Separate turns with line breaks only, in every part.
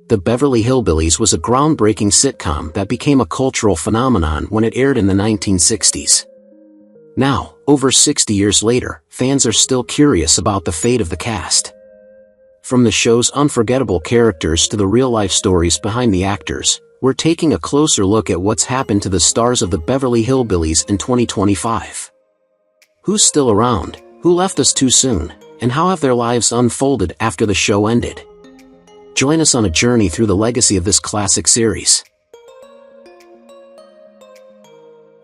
The Beverly Hillbillies was a groundbreaking sitcom that became a cultural phenomenon when it aired in the 1960s. Now, over 60 years later, fans are still curious about the fate of the cast. From the show's unforgettable characters to the real-life stories behind the actors, we're taking a closer look at what's happened to the stars of the Beverly Hillbillies in 2025. Who's still around, who left us too soon, and how have their lives unfolded after the show ended? Join us on a journey through the legacy of this classic series.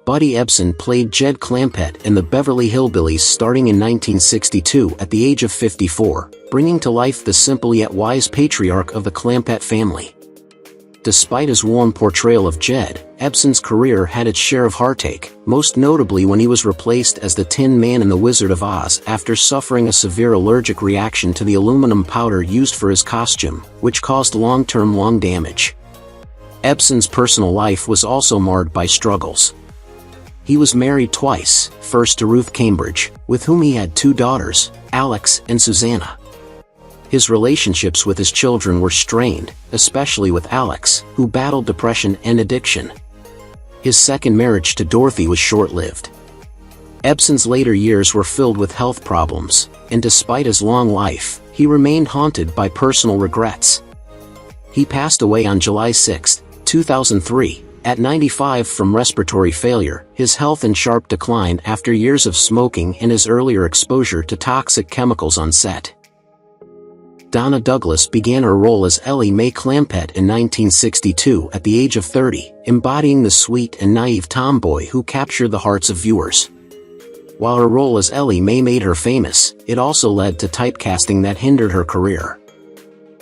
Buddy Epson played Jed Clampett in the Beverly Hillbillies starting in 1962 at the age of 54, bringing to life the simple yet wise patriarch of the Clampett family. Despite his warm portrayal of Jed, Epson's career had its share of heartache, most notably when he was replaced as the Tin Man in The Wizard of Oz after suffering a severe allergic reaction to the aluminum powder used for his costume, which caused long-term lung damage. Epson's personal life was also marred by struggles. He was married twice, first to Ruth Cambridge, with whom he had 2 daughters, Alex and Susanna. His relationships with his children were strained, especially with Alex, who battled depression and addiction. His second marriage to Dorothy was short-lived. Epson's later years were filled with health problems, and despite his long life, he remained haunted by personal regrets. He passed away on July 6, 2003, at 95 from respiratory failure, his health in sharp decline after years of smoking and his earlier exposure to toxic chemicals on set. Donna Douglas began her role as Ellie Mae Clampett in 1962 at the age of 30, embodying the sweet and naive tomboy who captured the hearts of viewers. While her role as Ellie Mae made her famous, it also led to typecasting that hindered her career.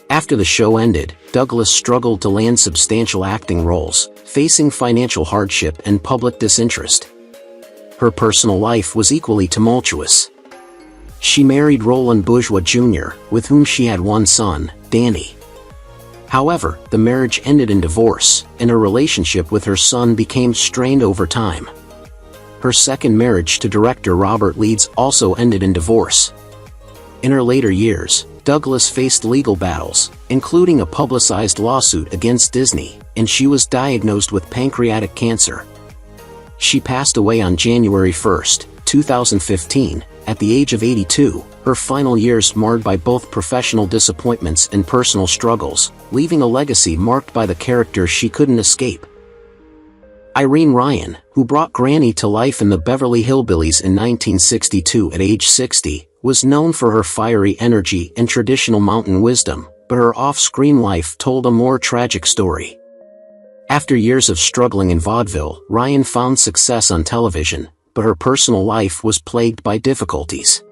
After the show ended, Douglas struggled to land substantial acting roles, facing financial hardship and public disinterest. Her personal life was equally tumultuous. She married Roland Bourgeois Jr., with whom she had 1 son, Danny. However, the marriage ended in divorce, and her relationship with her son became strained over time. Her second marriage to director Robert Leeds also ended in divorce. In her later years, Douglas faced legal battles, including a publicized lawsuit against Disney, and she was diagnosed with pancreatic cancer. She passed away on January 1, 2015, at the age of 82, her final years marred by both professional disappointments and personal struggles, leaving a legacy marked by the characters she couldn't escape. Irene Ryan, who brought Granny to life in the Beverly Hillbillies in 1962 at age 60, was known for her fiery energy and traditional mountain wisdom, but her off-screen life told a more tragic story. After years of struggling in vaudeville, Ryan found success on television, but her personal life was plagued by difficulties.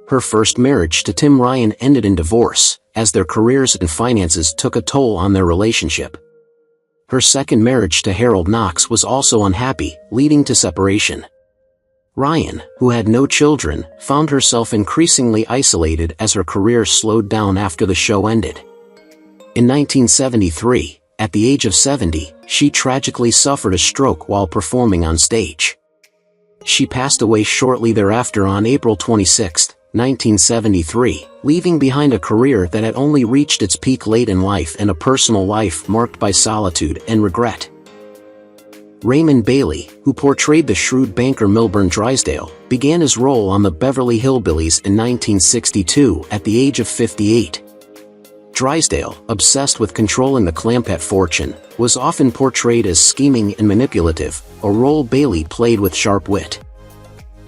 Her first marriage to Tim Ryan ended in divorce, as their careers and finances took a toll on their relationship. Her second marriage to Harold Knox was also unhappy, leading to separation. Ryan, who had no children, found herself increasingly isolated as her career slowed down after the show ended. In 1973, at the age of 70, she tragically suffered a stroke while performing on stage. She passed away shortly thereafter on April 26, 1973, leaving behind a career that had only reached its peak late in life and a personal life marked by solitude and regret. Raymond Bailey, who portrayed the shrewd banker Milburn Drysdale, began his role on the Beverly Hillbillies in 1962 at the age of 58. Drysdale, obsessed with controlling the Clampett fortune, was often portrayed as scheming and manipulative, a role Bailey played with sharp wit.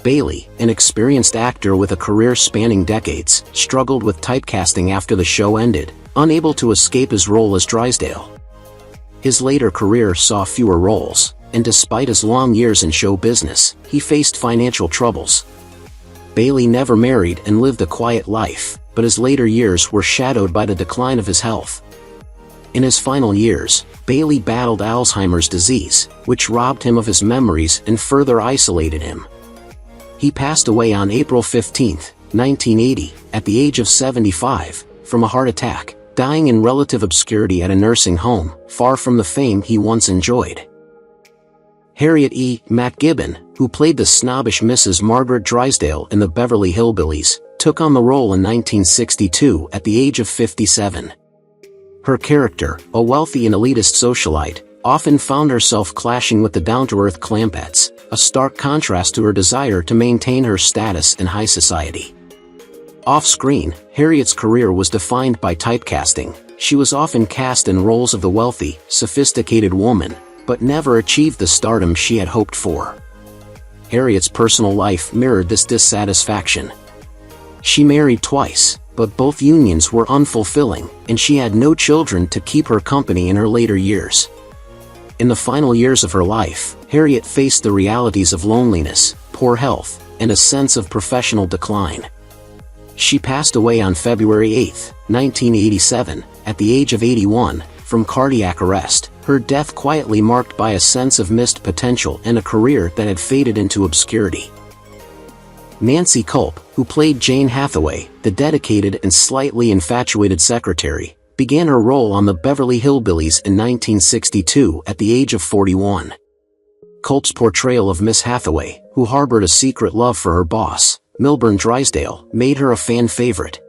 Bailey, an experienced actor with a career spanning decades, struggled with typecasting after the show ended, unable to escape his role as Drysdale. His later career saw fewer roles, and despite his long years in show business, he faced financial troubles. Bailey never married and lived a quiet life, but his later years were shadowed by the decline of his health. In his final years, Bailey battled Alzheimer's disease, which robbed him of his memories and further isolated him. He passed away on April 15, 1980, at the age of 75, from a heart attack, dying in relative obscurity at a nursing home, far from the fame he once enjoyed. Harriet E. Gibbon, who played the snobbish Mrs. Margaret Drysdale in the Beverly Hillbillies, took on the role in 1962 at the age of 57. Her character, a wealthy and elitist socialite, often found herself clashing with the down-to-earth Clampetts, a stark contrast to her desire to maintain her status in high society. Off-screen, Harriet's career was defined by typecasting. She was often cast in roles of the wealthy, sophisticated woman, but never achieved the stardom she had hoped for. Harriet's personal life mirrored this dissatisfaction. She married twice, but both unions were unfulfilling, and she had no children to keep her company in her later years. In the final years of her life, Harriet faced the realities of loneliness, poor health, and a sense of professional decline. She passed away on February 8, 1987, at the age of 81, from cardiac arrest, her death quietly marked by a sense of missed potential and a career that had faded into obscurity. Nancy Kulp, who played Jane Hathaway, the dedicated and slightly infatuated secretary, began her role on the Beverly Hillbillies in 1962 at the age of 41. Kulp's portrayal of Miss Hathaway, who harbored a secret love for her boss, Milburn Drysdale, made her a fan favorite.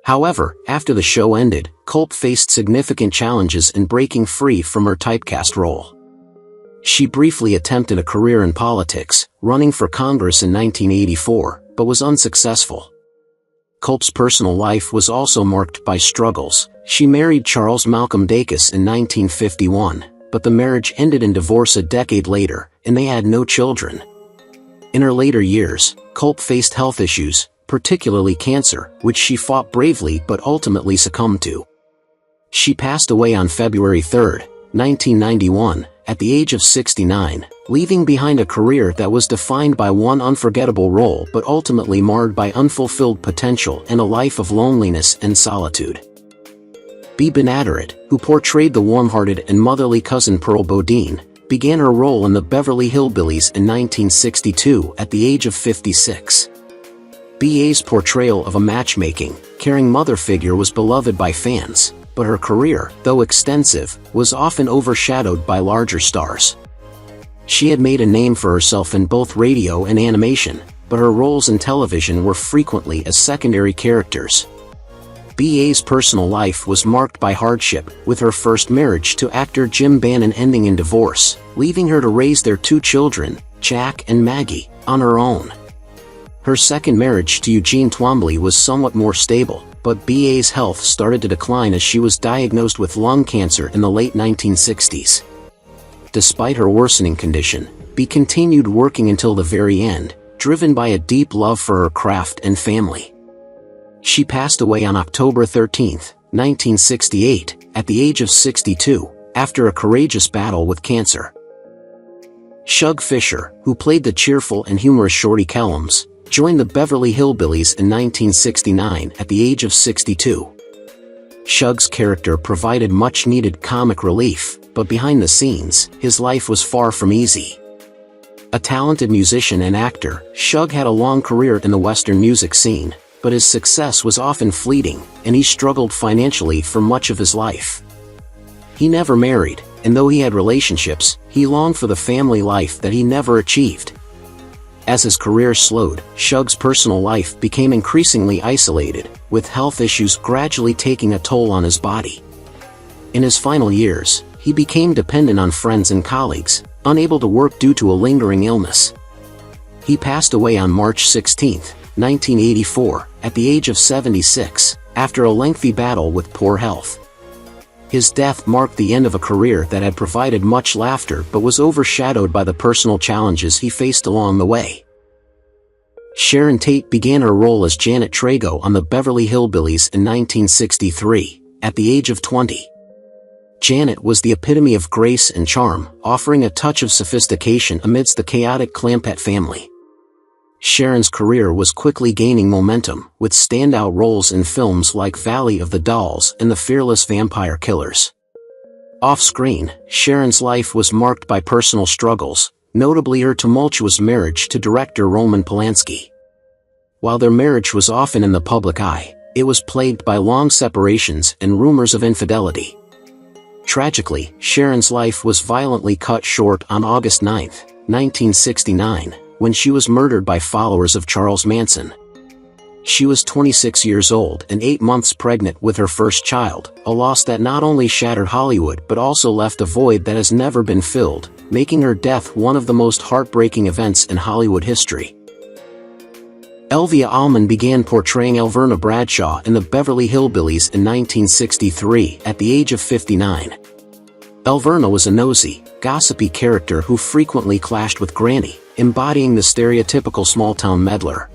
However, after the show ended, Kulp faced significant challenges in breaking free from her typecast role. She briefly attempted a career in politics, running for Congress in 1984, but was unsuccessful. Kulp's personal life was also marked by struggles. She married Charles Malcolm Dacus in 1951, but the marriage ended in divorce a decade later, and they had no children. In her later years, Kulp faced health issues, particularly cancer, which she fought bravely but ultimately succumbed to. She passed away on February 3, 1991, at the age of 69, leaving behind a career that was defined by one unforgettable role but ultimately marred by unfulfilled potential and a life of loneliness and solitude. Gibbon, who portrayed the warm-hearted and motherly cousin Pearl Bodin, began her role in the Beverly Hillbillies in 1962 at the age of 56. B.A.'s portrayal of a matchmaking, caring mother figure was beloved by fans, but her career, though extensive, was often overshadowed by larger stars. She had made a name for herself in both radio and animation, but her roles in television were frequently as secondary characters. B.A.'s personal life was marked by hardship, with her first marriage to actor Jim Bannon ending in divorce, leaving her to raise their two children, Jack and Maggie, on her own. Her second marriage to Eugene Twombly was somewhat more stable, but B.A.'s health started to decline as she was diagnosed with lung cancer in the late 1960s. Despite her worsening condition, B continued working until the very end, driven by a deep love for her craft and family. She passed away on October 13, 1968, at the age of 62, after a courageous battle with cancer. Shug Fiser, who played the cheerful and humorous Shorty Kellums, joined the Beverly Hillbillies in 1969 at the age of 62. Shug's character provided much-needed comic relief, but behind the scenes, his life was far from easy. A talented musician and actor, Shug had a long career in the Western music scene, but his success was often fleeting, and he struggled financially for much of his life. He never married, and though he had relationships, he longed for the family life that he never achieved. As his career slowed, Shug's personal life became increasingly isolated, with health issues gradually taking a toll on his body. In his final years, he became dependent on friends and colleagues, unable to work due to a lingering illness. He passed away on March 16, 1984, at the age of 76, after a lengthy battle with poor health. His death marked the end of a career that had provided much laughter but was overshadowed by the personal challenges he faced along the way. Sharon Tate began her role as Janet Trago on the Beverly Hillbillies in 1963, at the age of 20. Janet was the epitome of grace and charm, offering a touch of sophistication amidst the chaotic Clampett family. Sharon's career was quickly gaining momentum, with standout roles in films like Valley of the Dolls and The Fearless Vampire Killers. Off-screen, Sharon's life was marked by personal struggles, notably her tumultuous marriage to director Roman Polanski. While their marriage was often in the public eye, it was plagued by long separations and rumors of infidelity. Tragically, Sharon's life was violently cut short on August 9, 1969, when she was murdered by followers of Charles Manson. She was 26 years old and 8 months pregnant with her first child, a loss that not only shattered Hollywood but also left a void that has never been filled, making her death one of the most heartbreaking events in Hollywood history. Elia Alman began portraying Elverna Bradshaw in the Beverly Hillbillies in 1963 at the age of 59. Elverna was a nosy, gossipy character who frequently clashed with Granny, embodying the stereotypical small-town meddler.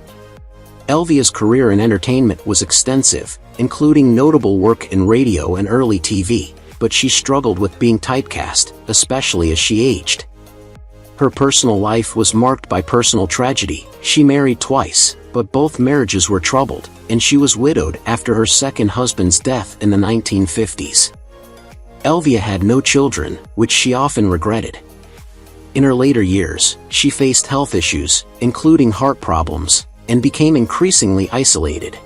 Elia's career in entertainment was extensive, including notable work in radio and early TV, but she struggled with being typecast, especially as she aged. Her personal life was marked by personal tragedy. She married twice, but both marriages were troubled, and she was widowed after her second husband's death in the 1950s. Elia had no children, which she often regretted. In her later years, she faced health issues, including heart problems, and became increasingly isolated.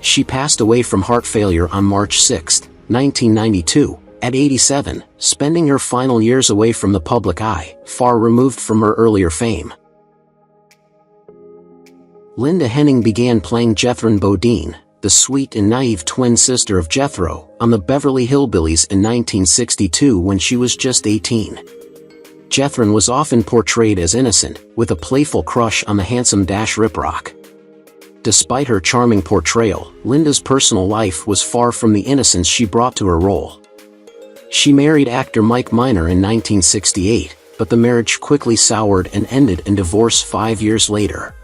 She passed away from heart failure on March 6, 1992, at 87, spending her final years away from the public eye, far removed from her earlier fame. Linda Henning began playing Jethrin Bodin, the sweet and naive twin sister of Jethro, on the Beverly Hillbillies in 1962 when she was just 18. Jethrin was often portrayed as innocent, with a playful crush on the handsome Riprock. Despite her charming portrayal, Linda's personal life was far from the innocence she brought to her role. She married actor Mike Miner in 1968, but the marriage quickly soured and ended in divorce 5 years later.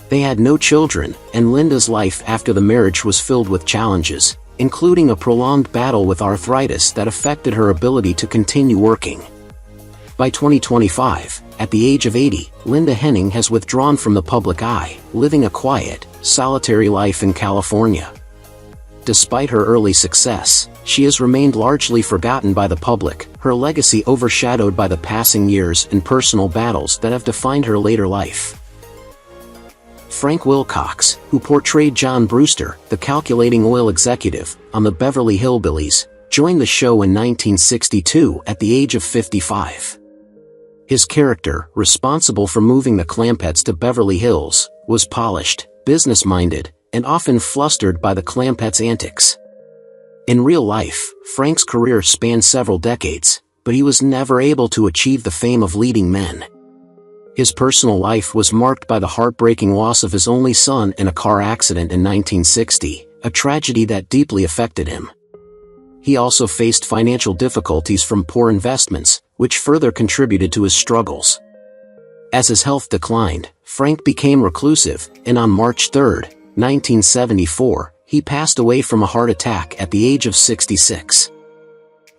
They had no children, and Linda's life after the marriage was filled with challenges, including a prolonged battle with arthritis that affected her ability to continue working. By 2025, at the age of 80, Linda Henning has withdrawn from the public eye, living a quiet, solitary life in California. Despite her early success, she has remained largely forgotten by the public, her legacy overshadowed by the passing years and personal battles that have defined her later life. Frank Wilcox, who portrayed John Brewster, the calculating oil executive, on the Beverly Hillbillies, joined the show in 1962 at the age of 55. His character, responsible for moving the Clampetts to Beverly Hills, was polished, business-minded, and often flustered by the Clampetts' antics. In real life, Frank's career spanned several decades, but he was never able to achieve the fame of leading men. His personal life was marked by the heartbreaking loss of his only son in a car accident in 1960, a tragedy that deeply affected him. He also faced financial difficulties from poor investments, which further contributed to his struggles. As his health declined, Frank became reclusive, and on March 3, 1974, he passed away from a heart attack at the age of 66.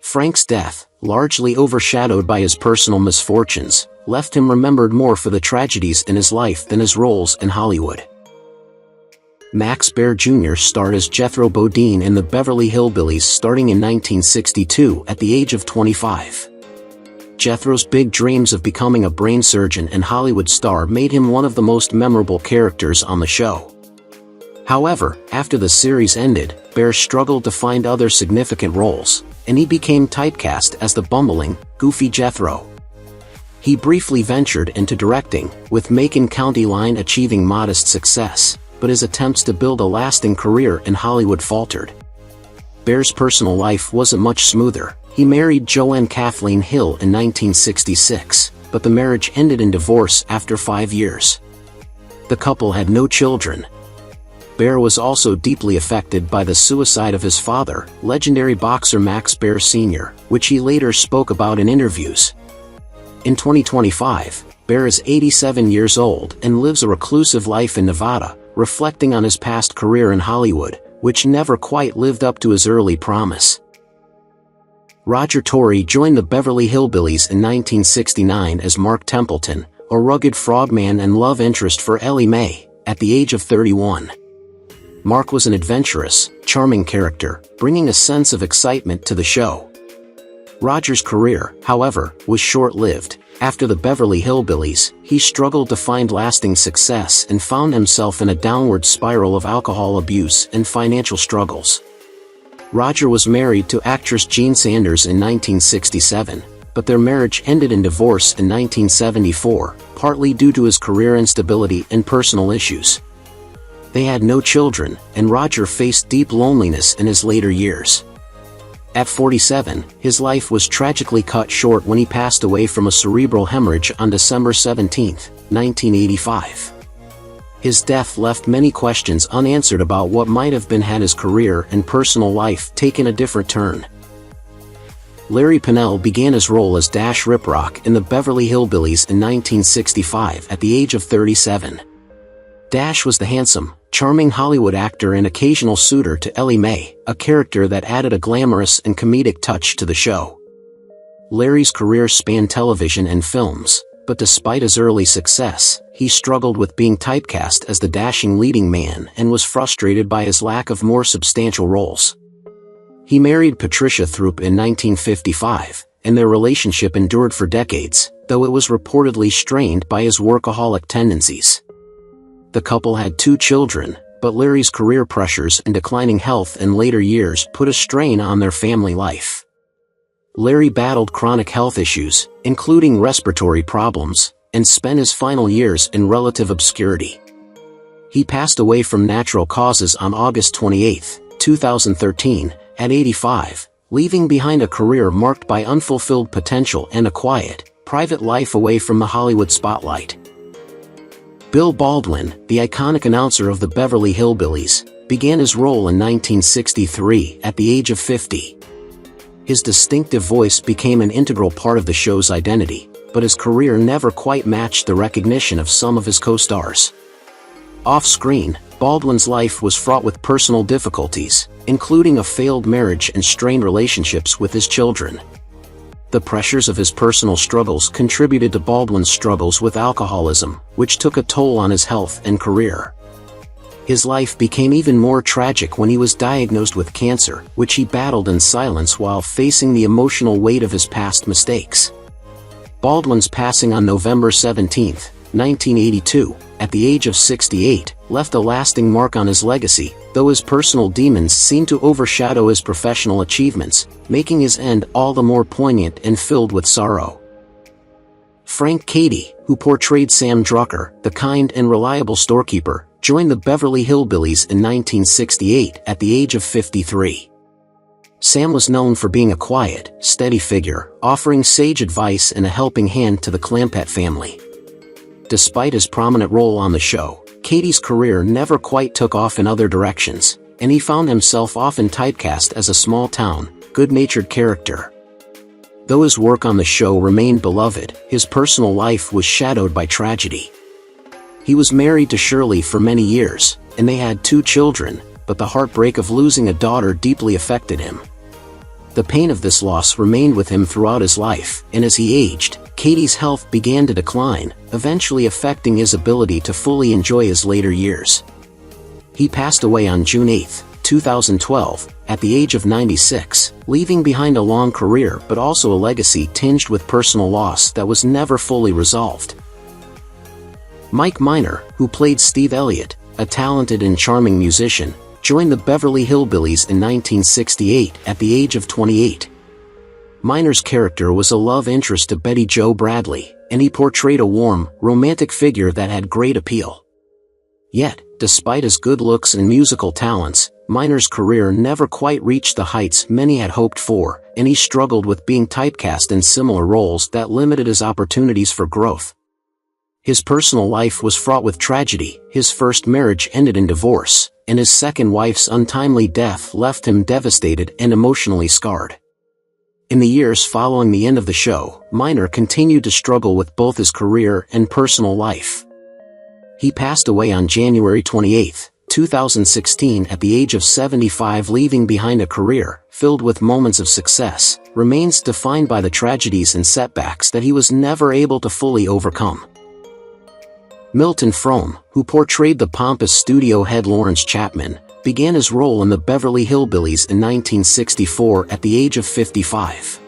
Frank's death, largely overshadowed by his personal misfortunes, left him remembered more for the tragedies in his life than his roles in Hollywood. Max Baer Jr. starred as Jethro Bodin in the Beverly Hillbillies starting in 1962 at the age of 25. Jethro's big dreams of becoming a brain surgeon and Hollywood star made him one of the most memorable characters on the show. However, after the series ended, Baer struggled to find other significant roles, and he became typecast as the bumbling, goofy Jethro. He briefly ventured into directing, with Macon County Line achieving modest success, but his attempts to build a lasting career in Hollywood faltered. Baer's personal life wasn't much smoother. He married Joanne Kathleen Hill in 1966, but the marriage ended in divorce after 5 years. The couple had no children. Baer was also deeply affected by the suicide of his father, legendary boxer Max Baer Sr., which he later spoke about in interviews. In 2025, Baer is 87 years old and lives a reclusive life in Nevada, reflecting on his past career in Hollywood, which never quite lived up to his early promise. Roger Torrey joined the Beverly Hillbillies in 1969 as Mark Templeton, a rugged frogman and love interest for Ellie Mae, at the age of 31. Mark was an adventurous, charming character, bringing a sense of excitement to the show. Roger's career, however, was short-lived. After the Beverly Hillbillies, he struggled to find lasting success and found himself in a downward spiral of alcohol abuse and financial struggles. Roger was married to actress Jean Sanders in 1967, but their marriage ended in divorce in 1974, partly due to his career instability and personal issues. They had no children, and Roger faced deep loneliness in his later years. At 47, his life was tragically cut short when he passed away from a cerebral hemorrhage on December 17, 1985. His death left many questions unanswered about what might have been had his career and personal life taken a different turn. Larry Pennell began his role as Dash Riprock in the Beverly Hillbillies in 1965 at the age of 37. Dash was the handsome, charming Hollywood actor and occasional suitor to Ellie Mae, a character that added a glamorous and comedic touch to the show. Larry's career spanned television and films, but despite his early success, he struggled with being typecast as the dashing leading man and was frustrated by his lack of more substantial roles. He married Patricia Throop in 1955, and their relationship endured for decades, though it was reportedly strained by his workaholic tendencies. The couple had 2 children, but Larry's career pressures and declining health in later years put a strain on their family life. Larry battled chronic health issues, including respiratory problems, and spent his final years in relative obscurity. He passed away from natural causes on August 28, 2013, at 85, leaving behind a career marked by unfulfilled potential and a quiet, private life away from the Hollywood spotlight. Bill Baldwin, the iconic announcer of the Beverly Hillbillies, began his role in 1963 at the age of 50. His distinctive voice became an integral part of the show's identity, but his career never quite matched the recognition of some of his co-stars. Off-screen, Baldwin's life was fraught with personal difficulties, including a failed marriage and strained relationships with his children. The pressures of his personal struggles contributed to Baldwin's struggles with alcoholism, which took a toll on his health and career. His life became even more tragic when he was diagnosed with cancer, which he battled in silence while facing the emotional weight of his past mistakes. Baldwin's passing on November 17, 1982, at the age of 68, left a lasting mark on his legacy, though his personal demons seemed to overshadow his professional achievements, making his end all the more poignant and filled with sorrow. Frank Cady, who portrayed Sam Drucker, the kind and reliable storekeeper, joined the Beverly Hillbillies in 1968 at the age of 53. Sam was known for being a quiet, steady figure, offering sage advice and a helping hand to the Clampett family. Despite his prominent role on the show, Cady's career never quite took off in other directions, and he found himself often typecast as a small-town, good-natured character. Though his work on the show remained beloved, his personal life was shadowed by tragedy. He was married to Shirley for many years, and they had 2 children, but the heartbreak of losing a daughter deeply affected him. The pain of this loss remained with him throughout his life, and as he aged, Cady's health began to decline, eventually affecting his ability to fully enjoy his later years. He passed away on June 8, 2012, at the age of 96, leaving behind a long career but also a legacy tinged with personal loss that was never fully resolved. Mike Miner, who played Steve Elliott, a talented and charming musician, joined the Beverly Hillbillies in 1968 at the age of 28. Miner's character was a love interest to Betty Jo Bradley, and he portrayed a warm, romantic figure that had great appeal. Yet, despite his good looks and musical talents, Miner's career never quite reached the heights many had hoped for, and he struggled with being typecast in similar roles that limited his opportunities for growth. His personal life was fraught with tragedy. His first marriage ended in divorce, and his second wife's untimely death left him devastated and emotionally scarred. In the years following the end of the show, Miner continued to struggle with both his career and personal life. He passed away on January 28, 2016 at the age of 75, leaving behind a career filled with moments of success, remains defined by the tragedies and setbacks that he was never able to fully overcome. Milton Frome, who portrayed the pompous studio head Lawrence Chapman, began his role in the Beverly Hillbillies in 1964 at the age of 55.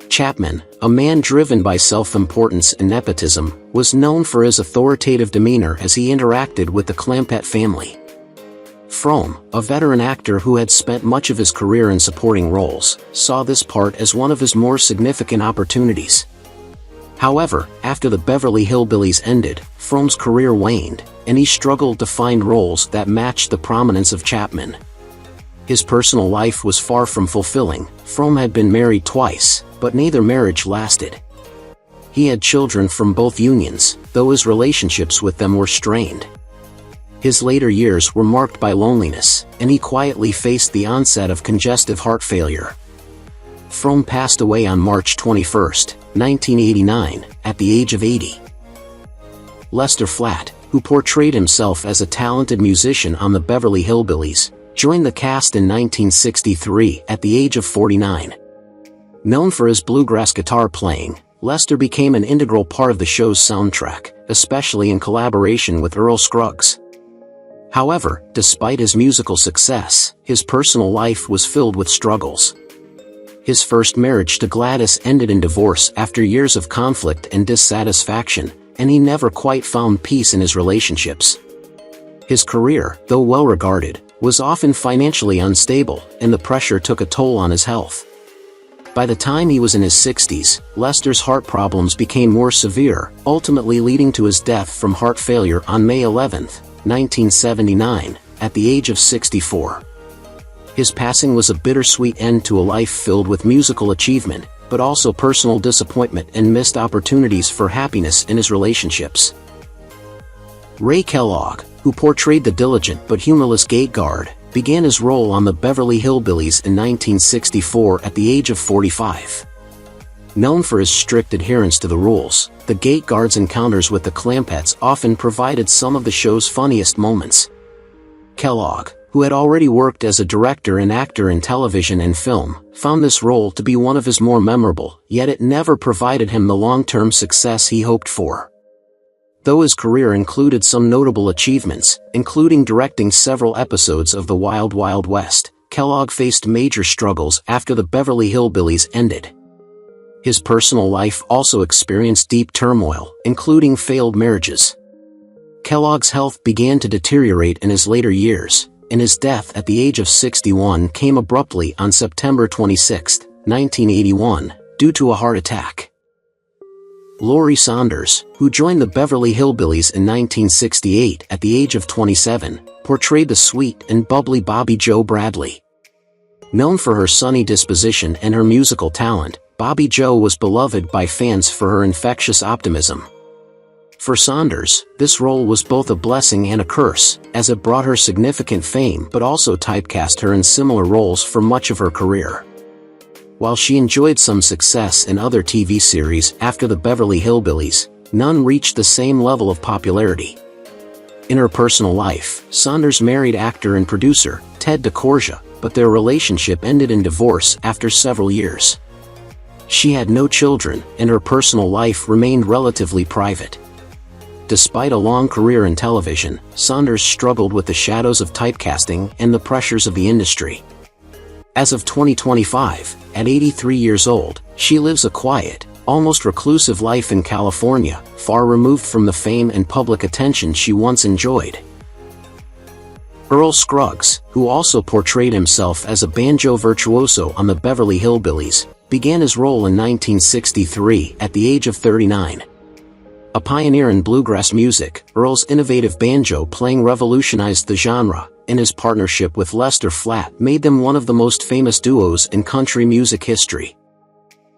Chapman, a man driven by self-importance and nepotism, was known for his authoritative demeanor as he interacted with the Clampett family. Frome, a veteran actor who had spent much of his career in supporting roles, saw this part as one of his more significant opportunities. However, after the Beverly Hillbillies ended, Frome's career waned, and he struggled to find roles that matched the prominence of Chapman. His personal life was far from fulfilling. Frome had been married twice, but neither marriage lasted. He had children from both unions, though his relationships with them were strained. His later years were marked by loneliness, and he quietly faced the onset of congestive heart failure. Frome passed away on March 21, 1989, at the age of 80. Lester Flatt, who portrayed himself as a talented musician on the Beverly Hillbillies, joined the cast in 1963 at the age of 49. Known for his bluegrass guitar playing, Lester became an integral part of the show's soundtrack, especially in collaboration with Earl Scruggs. However, despite his musical success, his personal life was filled with struggles. His first marriage to Gladys ended in divorce after years of conflict and dissatisfaction, and he never quite found peace in his relationships. His career, though well regarded, was often financially unstable, and the pressure took a toll on his health. By the time he was in his 60s, Lester's heart problems became more severe, ultimately leading to his death from heart failure on May 11, 1979, at the age of 64. His passing was a bittersweet end to a life filled with musical achievement, but also personal disappointment and missed opportunities for happiness in his relationships. Ray Kellogg, who portrayed the diligent but humorless gate guard, began his role on the Beverly Hillbillies in 1964 at the age of 45. Known for his strict adherence to the rules, the gate guard's encounters with the Clampetts often provided some of the show's funniest moments. Kellogg, who had already worked as a director and actor in television and film, found this role to be one of his more memorable, yet it never provided him the long-term success he hoped for. Though his career included some notable achievements, including directing several episodes of The Wild Wild West, Kellogg faced major struggles after the Beverly Hillbillies ended. His personal life also experienced deep turmoil, including failed marriages. Kellogg's health began to deteriorate in his later years, and his death at the age of 61 came abruptly on September 26, 1981, due to a heart attack. Lorie Saunders, who joined the Beverly Hillbillies in 1968 at the age of 27, portrayed the sweet and bubbly Bobby Jo Bradley. Known for her sunny disposition and her musical talent, Bobby Jo was beloved by fans for her infectious optimism. For Saunders, this role was both a blessing and a curse, as it brought her significant fame but also typecast her in similar roles for much of her career. While she enjoyed some success in other TV series after the Beverly Hillbillies, none reached the same level of popularity. In her personal life, Saunders married actor and producer Ted DeCorsia, but their relationship ended in divorce after several years. She had no children, and her personal life remained relatively private. Despite a long career in television, Saunders struggled with the shadows of typecasting and the pressures of the industry. As of 2025, at 83 years old, she lives a quiet, almost reclusive life in California, far removed from the fame and public attention she once enjoyed. Earl Scruggs, who also portrayed himself as a banjo virtuoso on the Beverly Hillbillies, began his role in 1963 at the age of 39. A pioneer in bluegrass music, Earl's innovative banjo playing revolutionized the genre, and his partnership with Lester Flatt made them one of the most famous duos in country music history.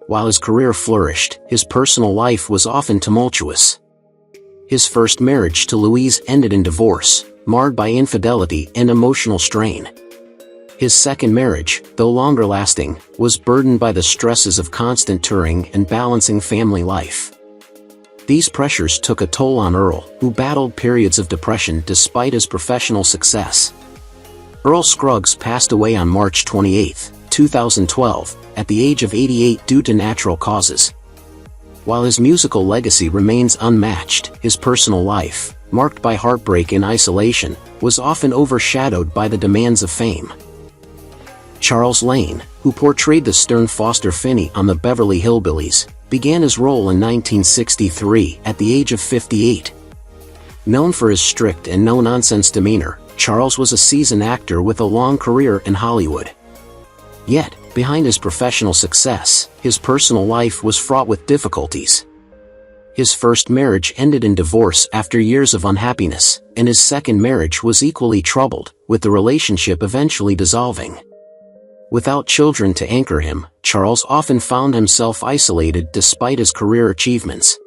While his career flourished, his personal life was often tumultuous. His first marriage to Louise ended in divorce, marred by infidelity and emotional strain. His second marriage, though longer lasting, was burdened by the stresses of constant touring and balancing family life. These pressures took a toll on Earl, who battled periods of depression despite his professional success. Earl Scruggs passed away on March 28, 2012, at the age of 88 due to natural causes. While his musical legacy remains unmatched, his personal life, marked by heartbreak and isolation, was often overshadowed by the demands of fame. Charles Lane, who portrayed the stern Foster Finney on the Beverly Hillbillies, began his role in 1963 at the age of 58. Known for his strict and no-nonsense demeanor, Charles was a seasoned actor with a long career in Hollywood. Yet, behind his professional success, his personal life was fraught with difficulties. His first marriage ended in divorce after years of unhappiness, and his second marriage was equally troubled, with the relationship eventually dissolving. Without children to anchor him, Charles often found himself isolated despite his career achievements.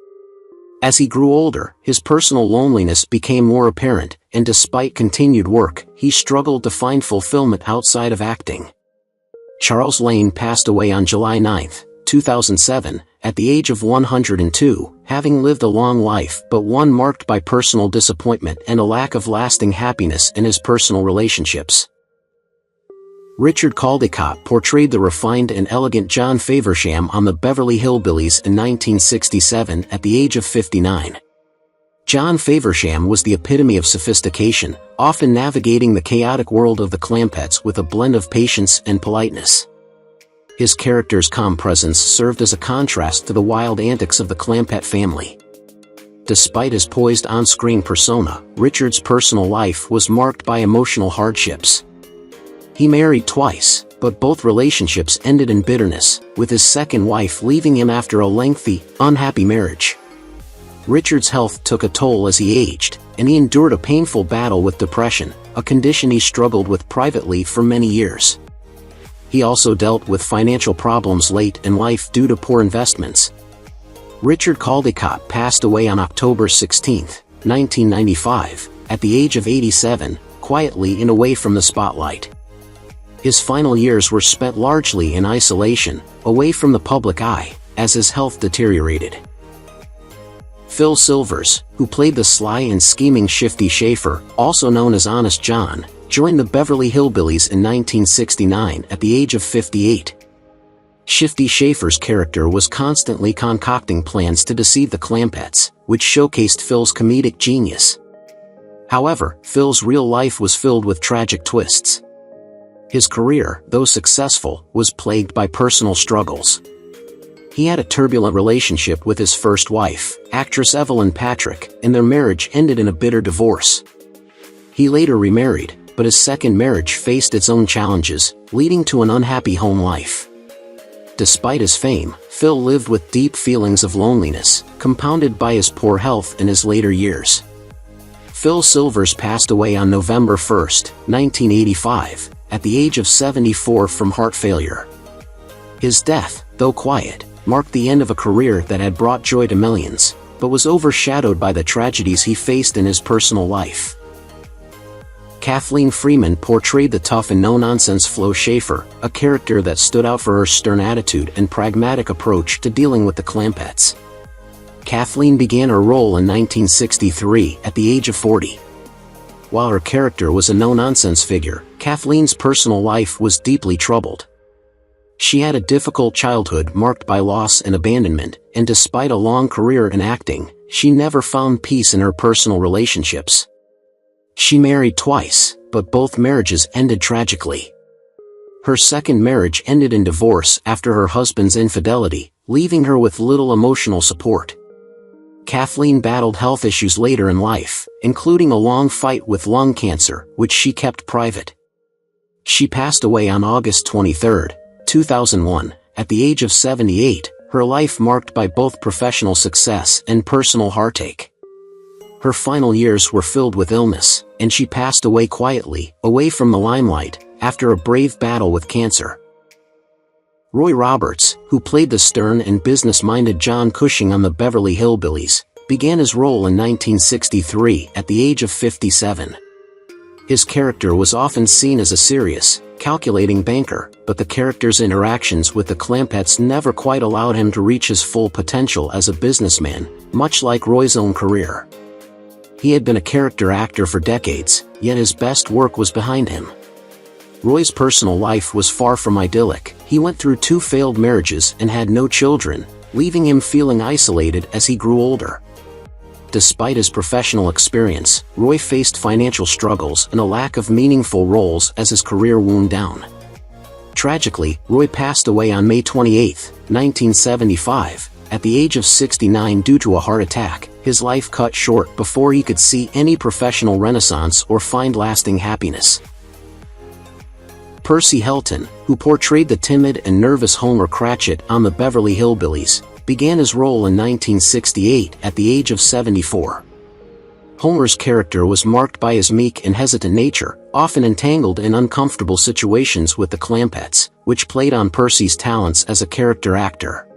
As he grew older, his personal loneliness became more apparent, and despite continued work, he struggled to find fulfillment outside of acting. Charles Lane passed away on July 9, 2007, at the age of 102, having lived a long life but one marked by personal disappointment and a lack of lasting happiness in his personal relationships. Richard Caldecott portrayed the refined and elegant John Faversham on the Beverly Hillbillies in 1967 at the age of 59. John Faversham was the epitome of sophistication, often navigating the chaotic world of the Clampetts with a blend of patience and politeness. His character's calm presence served as a contrast to the wild antics of the Clampett family. Despite his poised on-screen persona, Richard's personal life was marked by emotional hardships. He married twice, but both relationships ended in bitterness, with his second wife leaving him after a lengthy, unhappy marriage. Richard's health took a toll as he aged, and he endured a painful battle with depression, a condition he struggled with privately for many years. He also dealt with financial problems late in life due to poor investments. Richard Caldecott passed away on October 16, 1995, at the age of 87, quietly and away from the spotlight. His final years were spent largely in isolation, away from the public eye, as his health deteriorated. Phil Silvers, who played the sly and scheming Shifty Schaefer, also known as Honest John, joined the Beverly Hillbillies in 1969 at the age of 58. Shifty Schaefer's character was constantly concocting plans to deceive the Clampetts, which showcased Phil's comedic genius. However, Phil's real life was filled with tragic twists. His career, though successful, was plagued by personal struggles. He had a turbulent relationship with his first wife, actress Evelyn Patrick, and their marriage ended in a bitter divorce. He later remarried, but his second marriage faced its own challenges, leading to an unhappy home life. Despite his fame, Phil lived with deep feelings of loneliness, compounded by his poor health in his later years. Phil Silvers passed away on November 1, 1985, at the age of 74 from heart failure. His death, though quiet, marked the end of a career that had brought joy to millions, but was overshadowed by the tragedies he faced in his personal life. Kathleen Freeman portrayed the tough and no-nonsense Flo Schaefer, a character that stood out for her stern attitude and pragmatic approach to dealing with the Clampetts. Kathleen began her role in 1963 at the age of 40. While her character was a no-nonsense figure, Kathleen's personal life was deeply troubled. She had a difficult childhood marked by loss and abandonment, and despite a long career in acting, she never found peace in her personal relationships. She married twice, but both marriages ended tragically. Her second marriage ended in divorce after her husband's infidelity, leaving her with little emotional support. Kathleen battled health issues later in life, including a long fight with lung cancer, which she kept private. She passed away on August 23, 2001, at the age of 78, her life marked by both professional success and personal heartache. Her final years were filled with illness, and she passed away quietly, away from the limelight, after a brave battle with cancer. Roy Roberts, who played the stern and business-minded John Cushing on the Beverly Hillbillies, began his role in 1963 at the age of 57. His character was often seen as a serious, calculating banker, but the character's interactions with the Clampetts never quite allowed him to reach his full potential as a businessman, much like Roy's own career. He had been a character actor for decades, yet his best work was behind him. Roy's personal life was far from idyllic. He went through 2 failed marriages and had no children, leaving him feeling isolated as he grew older. Despite his professional experience, Roy faced financial struggles and a lack of meaningful roles as his career wound down. Tragically, Roy passed away on May 28, 1975, at the age of 69 due to a heart attack, his life cut short before he could see any professional renaissance or find lasting happiness. Percy Helton, who portrayed the timid and nervous Homer Cratchit on the Beverly Hillbillies, began his role in 1968 at the age of 74. Homer's character was marked by his meek and hesitant nature, often entangled in uncomfortable situations with the Clampetts, which played on Percy's talents as a character actor.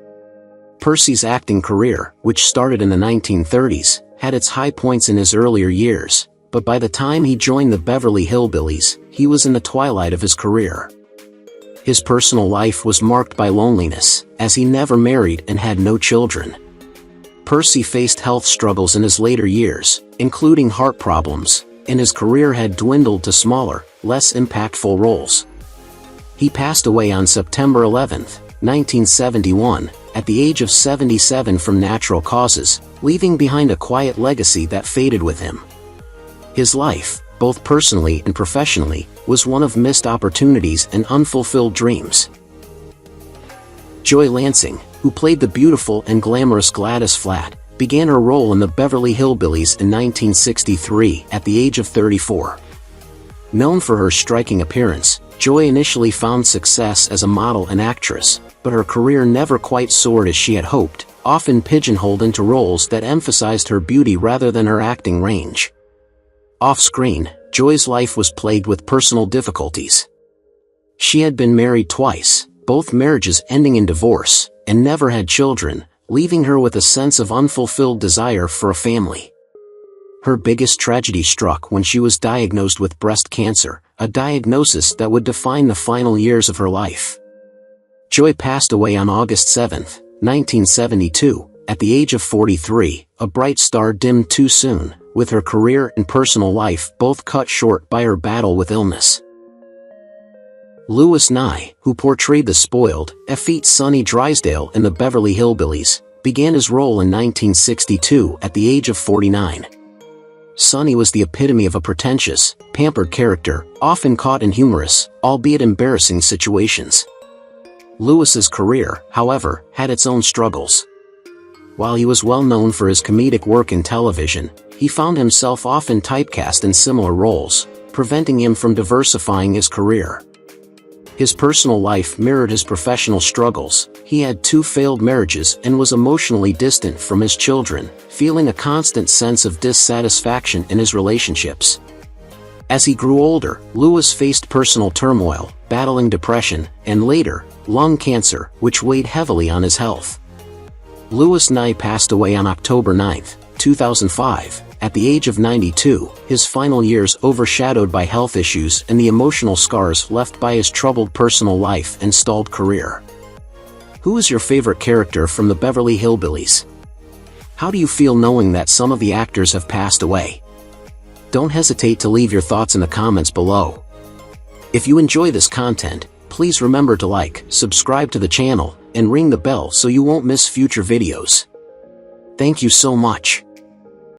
Percy's acting career, which started in the 1930s, had its high points in his earlier years, but by the time he joined the Beverly Hillbillies, he was in the twilight of his career. His personal life was marked by loneliness, as he never married and had no children. Percy faced health struggles in his later years, including heart problems, and his career had dwindled to smaller, less impactful roles. He passed away on September 11, 1971, at the age of 77 from natural causes, leaving behind a quiet legacy that faded with him. His life, both personally and professionally, was one of missed opportunities and unfulfilled dreams. Joy Lansing, who played the beautiful and glamorous Gladys Flatt, began her role in the Beverly Hillbillies in 1963 at the age of 34. Known for her striking appearance, Joy initially found success as a model and actress, but her career never quite soared as she had hoped, often pigeonholed into roles that emphasized her beauty rather than her acting range. Off-screen, Joy's life was plagued with personal difficulties. She had been married twice, both marriages ending in divorce, and never had children, leaving her with a sense of unfulfilled desire for a family. Her biggest tragedy struck when she was diagnosed with breast cancer, a diagnosis that would define the final years of her life. Joy passed away on August 7, 1972, at the age of 43, a bright star dimmed too soon, with her career and personal life both cut short by her battle with illness. Louis Nye, who portrayed the spoiled, effete Sonny Drysdale in the Beverly Hillbillies, began his role in 1962 at the age of 49. Sonny was the epitome of a pretentious, pampered character, often caught in humorous, albeit embarrassing situations. Louis's career, however, had its own struggles. While he was well known for his comedic work in television, he found himself often typecast in similar roles, preventing him from diversifying his career. His personal life mirrored his professional struggles. He had 2 failed marriages and was emotionally distant from his children, feeling a constant sense of dissatisfaction in his relationships. As he grew older, Louis faced personal turmoil, battling depression, and later, lung cancer, which weighed heavily on his health. Louis Nye passed away on October 9, 2005, at the age of 92, his final years overshadowed by health issues and the emotional scars left by his troubled personal life and stalled career. Who is your favorite character from the Beverly Hillbillies? How do you feel knowing that some of the actors have passed away? Don't hesitate to leave your thoughts in the comments below. If you enjoy this content, please remember to like, subscribe to the channel, and ring the bell so you won't miss future videos. Thank you so much.